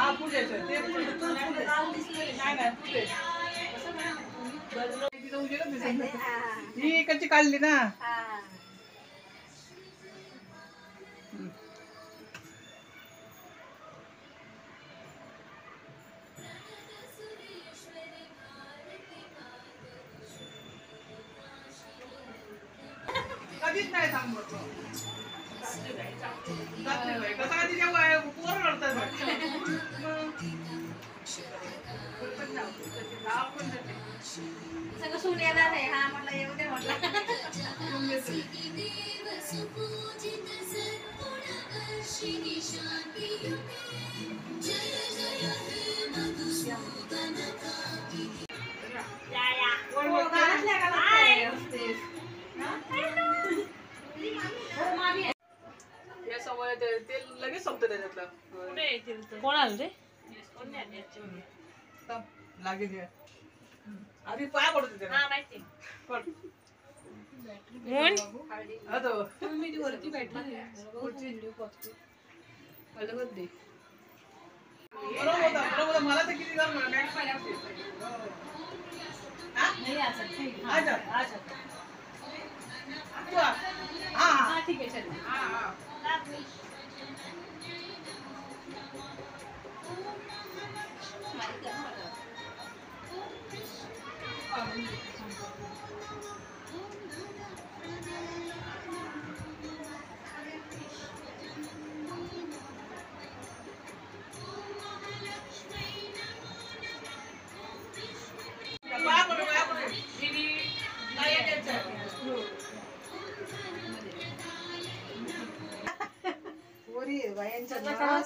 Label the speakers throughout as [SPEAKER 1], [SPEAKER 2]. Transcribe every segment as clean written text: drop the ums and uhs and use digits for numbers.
[SPEAKER 1] हा पुढे ते ही कच्ची काढली ना. कधीच नाही थांबवत. कसं कधी जेव्हा पोर रडतात
[SPEAKER 2] सगळं सुनेला नाही. हा म्हटलं येऊ दे म्हटलं.
[SPEAKER 1] या सवय ते लगेच संपतं त्याच्यातलं.
[SPEAKER 3] कोण आलं रे?
[SPEAKER 1] लागेल आधी पाय पडतो त्याला.
[SPEAKER 3] हा माहिती.
[SPEAKER 1] पड.
[SPEAKER 3] तुम्ही ती वरती बॅटरी
[SPEAKER 1] बरोबर मला तर किती जण
[SPEAKER 3] हा ठीक आहे चल.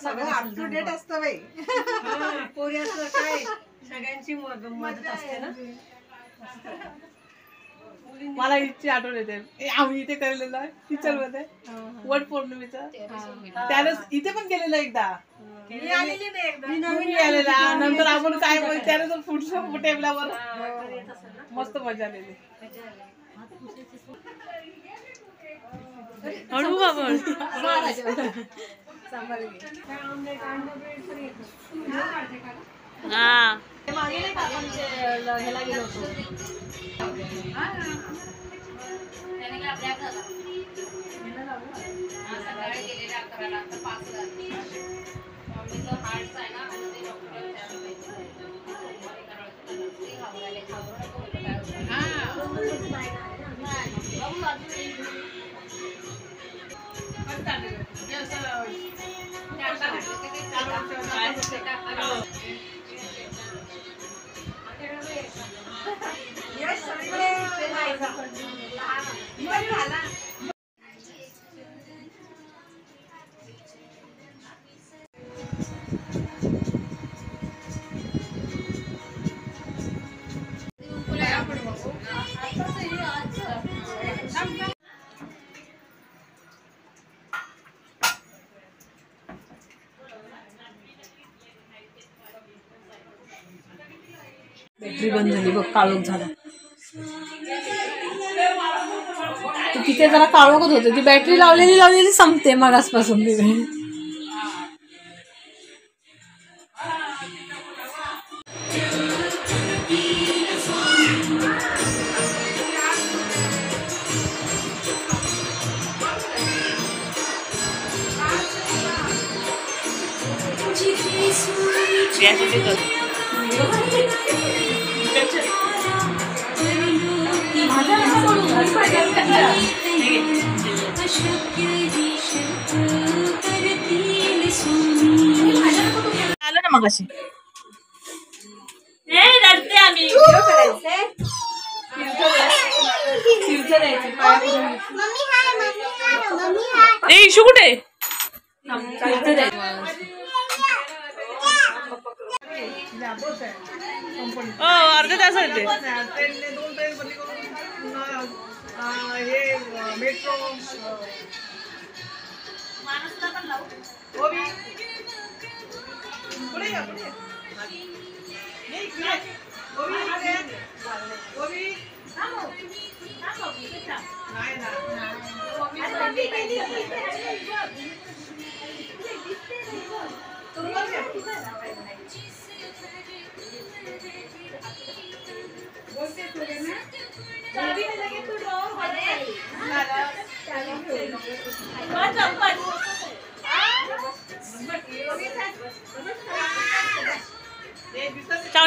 [SPEAKER 2] सगळं अप टू डेट असतं बाई.
[SPEAKER 3] पोरी असं काय सगळ्यांची मदत असते ना.
[SPEAKER 1] मला इच्छा आठवण येते. आम्ही इथे केलेलं आहे किचन मध्ये वट पौर्णिमेचं. त्याने इथे पण केलेलं एकदा.
[SPEAKER 2] मी आलेली नाही एकदा.
[SPEAKER 1] मी आलेला नंतर आपण काय बोल त्याने जर फुटलं टेबलावर मस्त मजा आलेली.
[SPEAKER 3] हळू बाबा. हा
[SPEAKER 2] मागे नाही का आपण ह्याला गेलो होतो. त्याने काय अभ्यास झाला. सकाळी गेलेले 11ला तर 5ला. मम्मीचं हार्ट आहे ना आणि ते डॉक्टर
[SPEAKER 3] बॅटरी बंद झाली बघ. काळोख झाला. तू तिथे जरा काळोखच होते. ती बॅटरी लावलेली संपते मगासपासून तिथे. आलं ना मगाशी. रडते आम्ही. इशू कुठे? अर्ध्या तास येते.
[SPEAKER 1] मेट्रो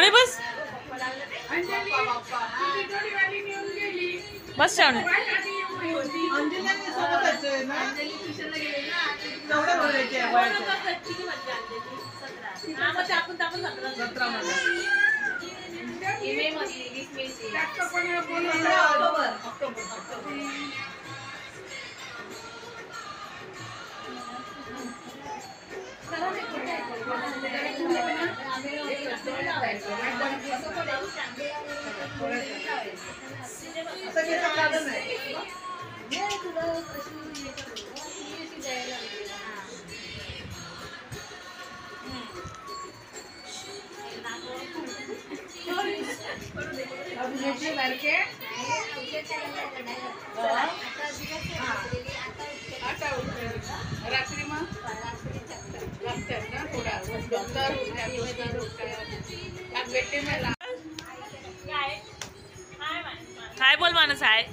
[SPEAKER 3] श्रावणी बस बस श्रावणी.
[SPEAKER 1] अंजलीने सोबत जायचंय ना. तेवढं बोलायचे आहे वयाच्या. 17 मध्ये. ऑक्टोबर. असं काही साधन नाही. रात्री मग लागतात ना थोडा
[SPEAKER 3] काय बोल माणूस आहे.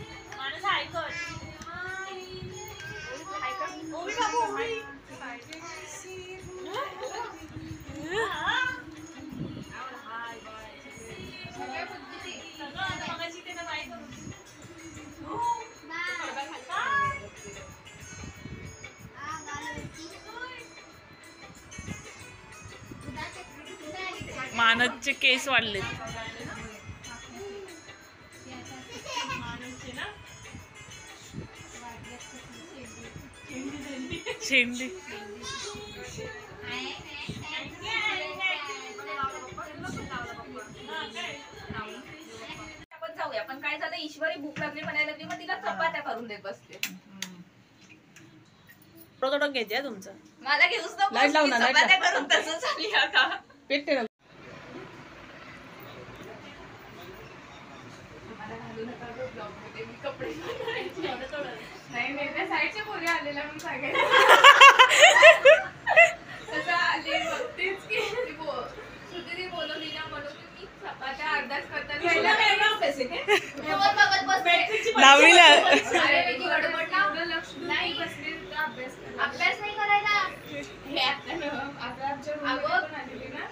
[SPEAKER 3] मानसचे केस वाढले. शेंडी
[SPEAKER 2] आपण जाऊया. पण काय झालं ईश्वरी भूक लागली म्हणायला लागली मग तिला चपात्या करून देत बसले.
[SPEAKER 3] थोडं घ्यायचे तुमचं.
[SPEAKER 2] मला घेऊच नको.
[SPEAKER 1] लाईट लाव ना, लाईट लाव.
[SPEAKER 2] चपात्या करून तसं झाली आता.
[SPEAKER 1] पेटते ना.
[SPEAKER 2] नाही त्या साईडच्या पोरी आलेल्या म्हणून सांगायचं. तसं आली बघतेच की श्रुतीने बोलवली ना म्हणून मी चपात्या अर्धाच करताना बघत बसते.
[SPEAKER 3] दहावीला
[SPEAKER 2] अरे मी गडबड ना लक्ष नाही बसले अभ्यास नाही करायला. अगं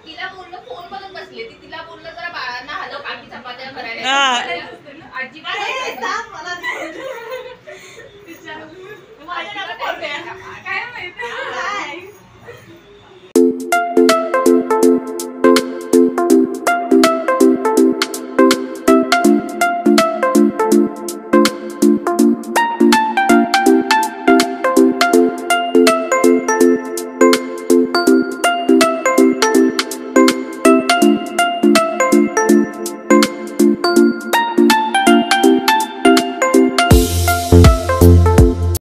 [SPEAKER 2] तिला बोललो फोन बघत बसले ती. तिला बोललो जरा बाळांना हलव काकी चपात्या करायला. अजिबात